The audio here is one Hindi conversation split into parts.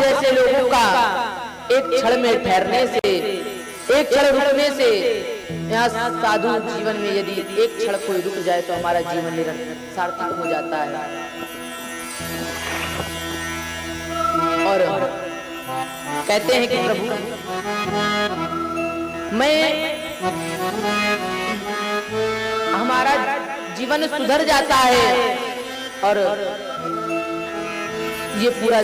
जैसे लोगों का एक क्षण में ठहरने से, एक क्षण रुकने से, यहाँ साधु जीवन में यदि एक क्षण कोई रुक जाए तो हमारा जीवन निरंतर सार्थक हो जाता है। और कहते हैं कि प्रभु हमारा जीवन सुधर जाता है, और ये पूरा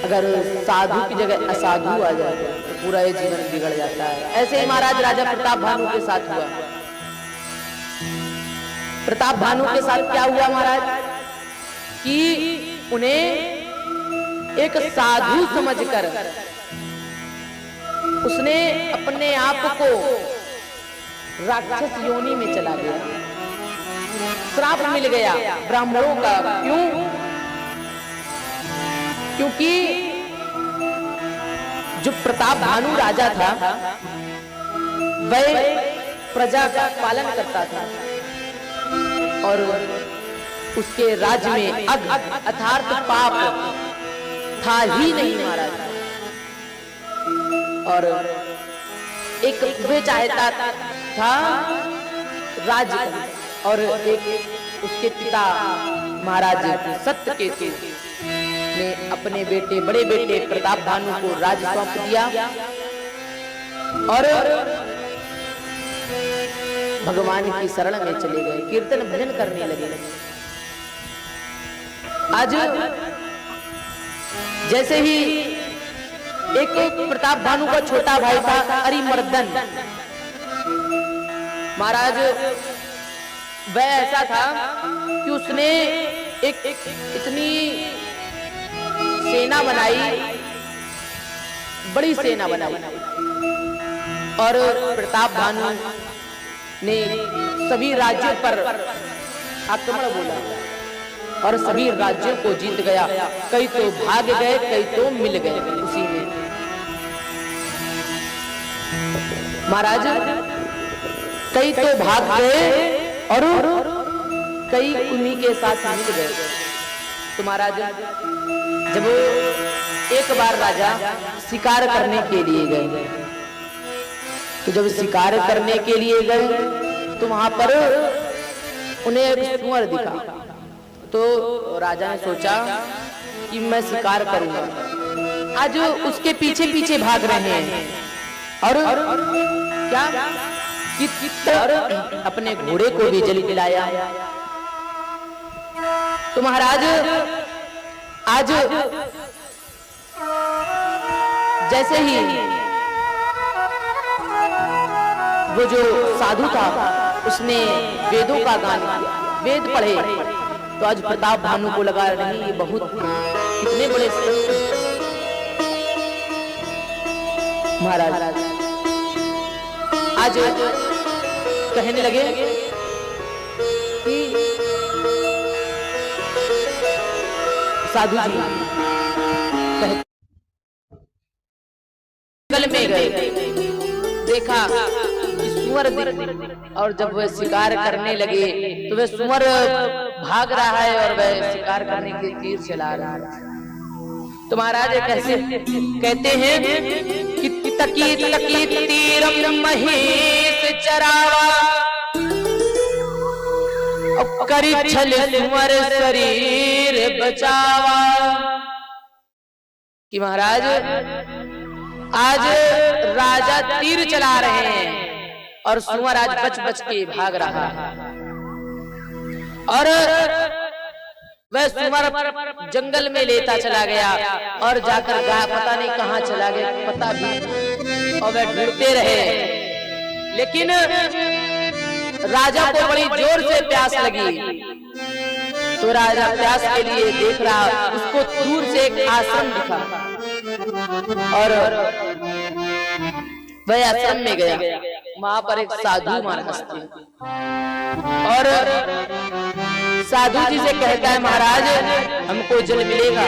अगर साधु की जगह असाधु आ जाए तो पूरा ये जीवन बिगड़ जाता है। ऐसे ही महाराज राजा प्रताप भानु के साथ हुआ। प्रताप भानु के साथ क्या हुआ महाराज कि उन्हें एक साधु समझकर उसने अपने आप को राक्षस योनि में चला गया। श्राप मिल गया ब्राह्मणों का। क्यों? क्योंकि जो प्रताप भानु राजा था वह प्रजा का पालन करता था, और उसके राज्य में अथार्थ पाप था ही नहीं महाराज। और एक वे चाहता था राज्य, और एक उसके पिता महाराज सत्यकेतु ने अपने बेटे, बड़े बेटे प्रताप भानु को राज सौंप दिया, और भगवान की शरण में चले गए, कीर्तन भजन करने लगे। आज जैसे ही एक प्रताप भानु का छोटा भाई था अरिमर्दन महाराज, वह ऐसा था कि उसने एक इतनी सेना बनाई, बड़ी सेना बनाई, और प्रताप भानु ने सभी राज्यों पर आक्रमण बोला और सभी राज्यों को जीत गया। कई तो भाग गए, कई तो मिल गए उसी में महाराज। कई तो भाग गए और कई उन्हीं के साथ मिल गए। तो महाराज जब एक बार राजा शिकार करने के लिए गए, तो जब शिकार करने के लिए गए तो वहां पर उन्हें एक सुअर दिखा। तो राजा ने सोचा कि मैं शिकार करूंगा। आज उसके पीछे पीछे भाग रहे हैं, और क्या और अपने घोड़े को भी जल पिलाया। तो महाराज आज जैसे ही वो जो साधु था उसने वेदों का गान किया, वेद पढ़े, तो आज प्रताप भानु को लगा नहीं ये बहुत कितने बड़े महाराज। आज कहने लगे कि साधु जी जंगल में गए, देखा सुअर दिख, और जब वह शिकार करने लगे तो वह सुअर भाग रहा है और वह शिकार करने के तीर चला रहा है। तो महाराज कैसे कहते हैं कि तकी तकी तीरम महेश चरावा, करी छल सुअर शरीर बचावा। कि महाराज आज राजा तीर चला रहे हैं और सुअर आज बच बच के भाग रहा है, और वह सुअर जंगल में लेता चला गया और जाकर पता नहीं कहां चला गया, पता भी, और वह ढूंढते रहे। लेकिन राजा को बड़ी जोर से प्यास लगी, तो राजा प्यास के लिए देख रहा, उसको दूर से एक आश्रम दिखा और वह आश्रम में गया। वहां पर एक साधु महाराज थे, और साधु जी से कहता है महाराज हमको जल मिलेगा?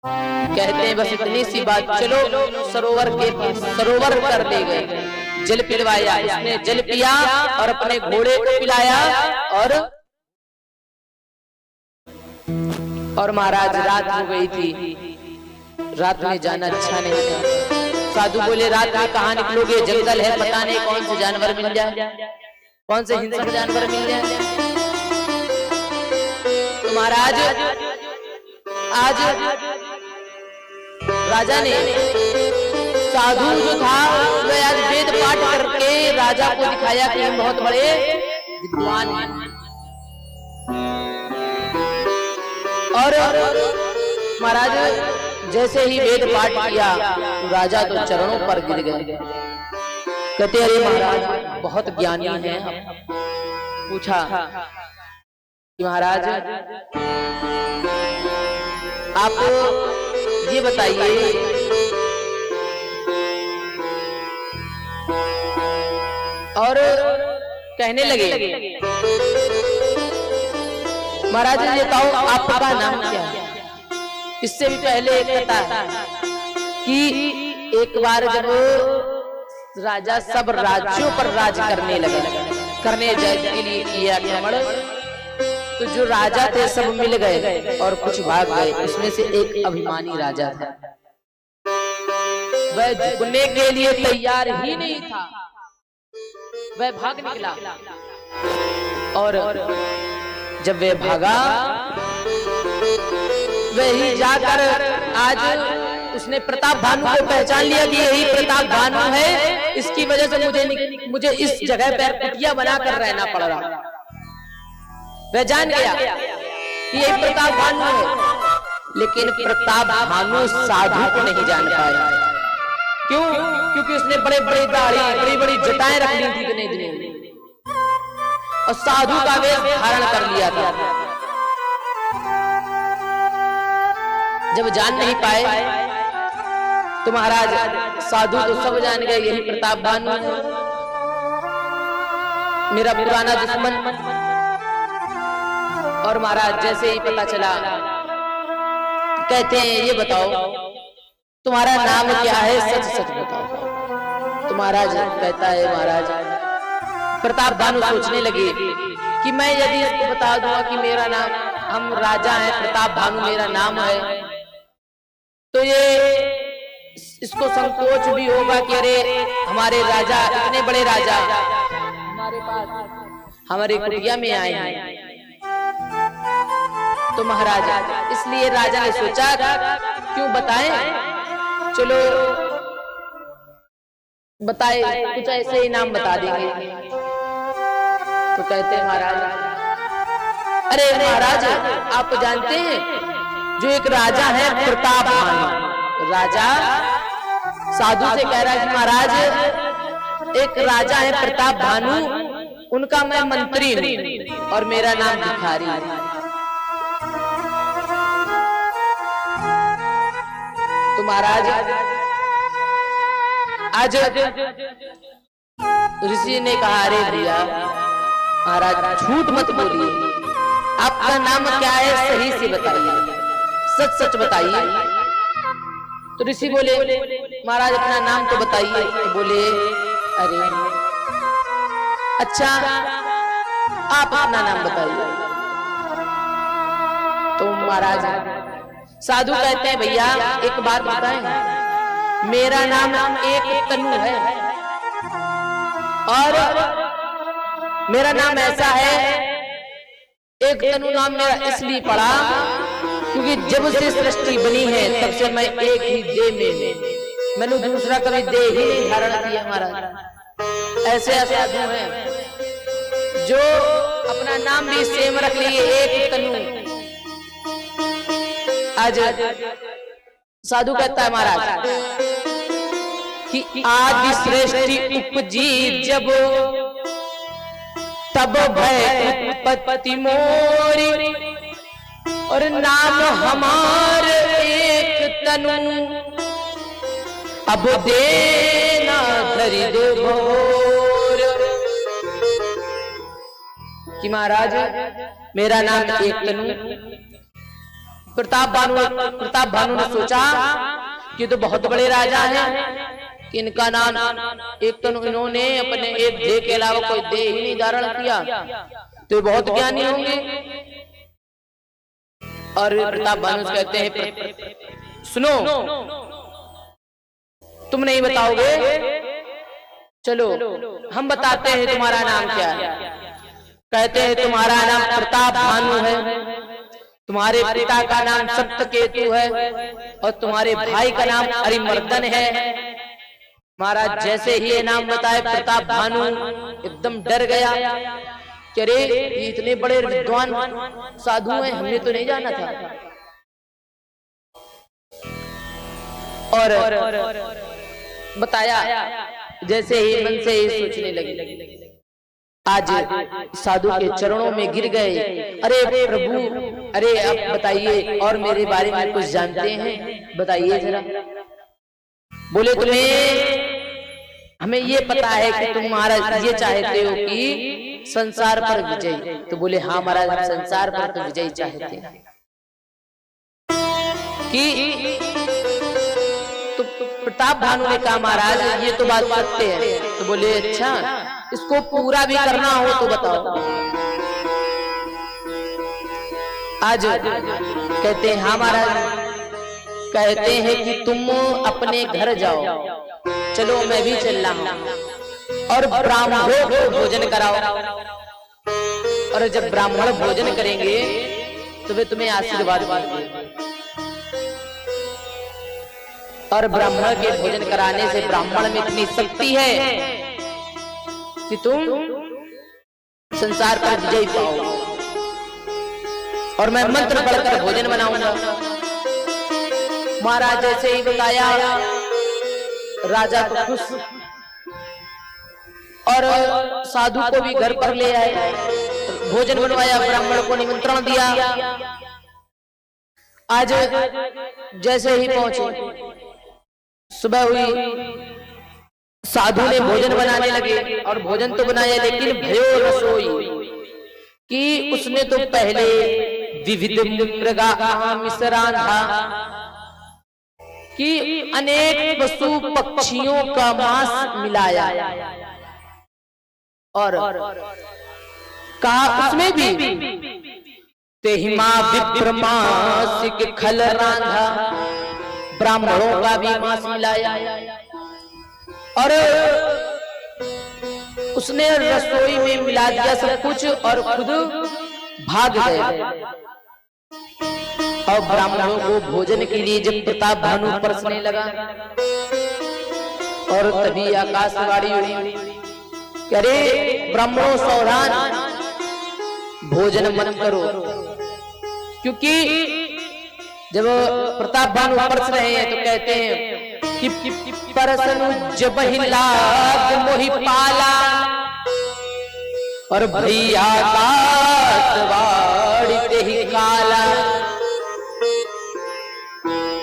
कहते हैं बस इतनी सी बात, चलो सरोवर कर ले गए, जल पिलवाया। उसने जल पिया और अपने घोड़े को पिलाया, और महाराज रात हो गई थी, रात में जाना अच्छा नहीं था। साधु बोले रात में कहाँ निकलोगे, जंगल है, पता नहीं कौन से जानवर मिल जाए, कौन से हिंसक जानवर मिल जाए। तो महाराज आज राजा ने, साधु जो था वह आज वेद पाठ करके राजा को दिखाया कि हम बहुत बड़े विद्वान हैं। और महाराज जैसे ही वेद पाठ किया तो राजा तो चरणों पर गिर गए। कहते अरे महाराज बहुत ज्ञानी हैं। पूछा कि महाराज आप ये बताइए और कहने लगे महाराज ये बताओ आपका नाम क्या है। इससे भी पहले एक कथा कि एक बार जब राजा सब राज्यों पर राज करने लगे, करने के लिए किया आक्रमण, तो जो राजा थे सब मिल गए और कुछ भाग गए। उसमें से एक अभिमानी राजा था, वह झुकने के लिए तैयार ही नहीं था, वह भाग निकला। और जब वह भागा वही जाकर आज उसने प्रताप भानु को पहचान लिया कि यही प्रताप भानु है, इसकी वजह से मुझे इस जगह पर कुटिया बनाकर रहना पड़ रहा। वह जान गया कि यही प्रताप भानु है, लेकिन प्रताप भानु साधु को नहीं जान पाया। क्यों? क्योंकि उसने बड़े बड़े दाढ़ी, बड़ी बड़ी जटाएं रख ली थी इतने दिनों में और साधु का वेश धारण कर लिया था। जब जान नहीं पाए तो महाराज साधु तो सब जान गए यही प्रताप भानु मेरा पुराना दुश्मन। और महाराज जैसे ही पता चला कहते हैं ये बताओ तुम्हारा नाम क्या है, सच सच बताओ। तो महाराज कहता है महाराज प्रताप भानु सोचने लगे कि मैं यदि इसको बता दूंगा कि मेरा नाम, हम राजा हैं, प्रताप भानु मेरा नाम है, तो ये इसको संकोच भी होगा कि अरे हमारे राजा, इतने बड़े राजा हमारे पास हमारे कुटिया में आए हैं। तो महाराज इसलिए राजा ने सोचा क्यों बताएं, चलो बताए कुछ ऐसे ही नाम बता देंगे। तो कहते हैं महाराज अरे महाराज आप तो जानते हैं जो एक राजा है प्रताप भानु। राजा साधु से कह रहा है कि महाराज एक राजा है प्रताप भानु, उनका मैं मंत्री हूं और मेरा नाम भिखारी है। तो महाराज आज ऋषि ने कहा अरे भैया महाराज झूठ मत बोलिए, आपका नाम क्या है सही से बताइए, सच सच बताइए। तो ऋषि बोले महाराज अपना नाम तो बताइए। तो बोले अरे अच्छा आप अपना नाम बताइए। तो महाराज साधु कहते हैं भैया एक बात बताएं, मेरा नाम एक तनु है और मेरा नाम ऐसा है, एक तनु नाम मेरा इसलिए पड़ा क्योंकि जब से सृष्टि बनी है तब से मैं एक ही देह में, मैंने दूसरा कभी देह ही नहीं धारण किया। महाराज ऐसे साधु हैं जो अपना नाम भी सेम रख लिए, एक तनु। आज साधु कहता है महाराज कि आदि सृष्टि उपजी जब तब भय उत्पत्ति मोरी और नाम हमार एक तनु अब देना खरीद भोर। कि महाराज मेरा नाम एक तनु। प्रताप भानु ने सोचा कि तो बहुत बड़े राजा हैं कि इनका नाम एक तनु, इन्होंने अपने एक देह के अलावा कोई देह ही नहीं धारण किया तो बहुत ज्ञानी होंगे। और प्रताप भानु कहते हैं सुनो, तुम नहीं बताओगे, चलो हम बताते हैं तुम्हारा नाम क्या है। कहते हैं तुम्हारा नाम प्रताप भानु है, तुम्हारे पिता का नाम सप्तकेतु है और तुम्हारे भाई का नाम अरिमर्दन है। महाराज जैसे ही ये नाम बताए प्रताप भानु एकदम डर गया कि अरे ये इतने बड़े विद्वान साधु हैं, हमने तो नहीं जाना था। और बताया, जैसे ही मन से ही सोचने लगे, आज साधु के चरणों में गिर गए। अरे प्रभु, अरे आप बताइए और मेरे बारे में कुछ जानते हैं, बताइए जरा। बोले तुम्हें, हमें ये पता है कि तुम महाराज ये चाहते हो कि संसार पर विजय। तो बोले हाँ महाराज, संसार पर तो विजय चाहते हैं। कि तो प्रताप भानु ने कहा महाराज ये तो बात सत्य है। तो बोले अच्छा, इसको पूरा भी करना हो तो बताओ। आज कहते हैं हाँ महाराज, कहते हैं कि तुम अपने घर जाओ। चलो मैं भी चल रहा हूं और ब्राह्मणों को भोजन कराओ। और जब ब्राह्मण भोजन करेंगे तो वे तुम्हें आशीर्वाद देंगे। और ब्राह्मण के भोजन कराने से ब्राह्मण में इतनी शक्ति है कि तुम संसार पर विजय पाओ। और मैं मंत्र पढ़कर भोजन बनाऊंगा। महाराज जैसे ही बताया, राजा को खुश और साधु को भी घर पर ले आए, भोजन बनवाया, ब्राह्मण को निमंत्रण दिया। आज जैसे ही पहुंचे, सुबह हुई, साधु ने भोजन बनाने लगे और भोजन तो बनाया, लेकिन भयो रसोई कि उसने तो पहले विविध मृगा मिश्रण था कि अनेक पशु पक्षियों का मांस मिलाया और कहा उसमें भी तेहिमा विप्रमासिक खल रांधा, ब्राह्मणों का भी मांस मिलाया। और उसने रसोई में मिला दिया सब कुछ और खुद भाग गए। और ब्राह्मणों को भोजन के लिए जब प्रताप भानु परसने लगा और तभी आकाशवाणी हुई, अरे ब्राह्मणों सावधान, भोजन मत करो। क्योंकि जब प्रताप भानु परस रहे हैं तो कहते हैं कि परसनु जब ही लाग मोहि पाला और भैया का ही काला।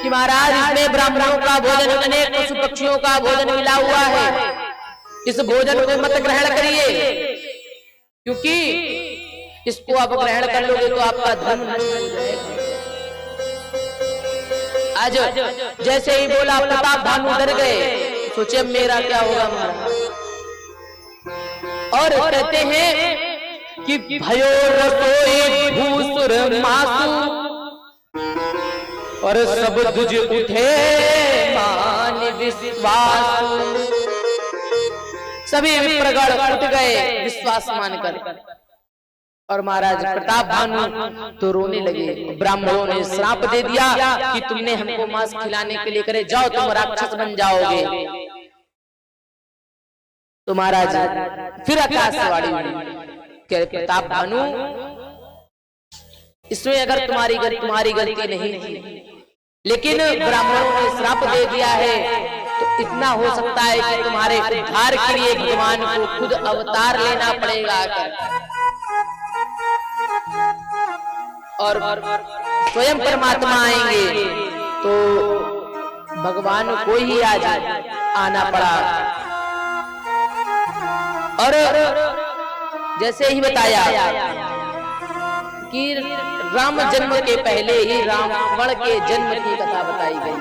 कि महाराज इसमें ब्राह्मणों का भोजन, अनेक पशु पक्षियों का भोजन मिला हुआ है, इस भोजन को मत ग्रहण करिए, क्योंकि इसको आप ग्रहण कर लोगे तो आपका धर्म नष्ट हो जाएगा। आज जैसे ही बोला प्रताप भानु डर गए, सोचे अब मेरा क्या होगा महाराज। और कहते हैं कि भयो रसोई भूसुर मासु और सब दुज उठे मान विश्वास। सभी विप्रगण उठ गए विश्वास मानकर। और महाराज प्रताप भानु तो रोने लगे। ब्राह्मणों ने श्राप दे दिया कि तुमने हमको मांस खिलाने के लिए करे, जाओ तुम राक्षस बन जाओगे। तो महाराज फिर आकाशवाणी हुई, प्रताप भानु इसमें अगर तुम्हारी गलती नहीं थी, लेकिन ब्राह्मणों ने श्राप दे दिया है, तो इतना हो सकता है कि तुम्हारे उद्धार के लिए भगवान को खुद अवतार लेना पड़ेगा और स्वयं परमात्मा आएंगे तो भगवान को ही आज आना पड़ा। और जैसे ही बताया कि राम जन्म के पहले ही रावण के जन्म की कथा बताई गई।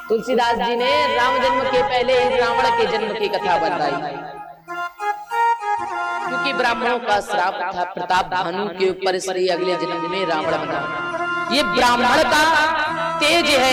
तुलसीदास जी ने राम जन्म के पहले ही रावण के जन्म की कथा बताई, क्योंकि क्योंकि ब्राह्मणों का श्राप था प्रताप भानु के ऊपर, इसलिए अगले जन्म में रावण बना। ये ब्राह्मण का तेज है।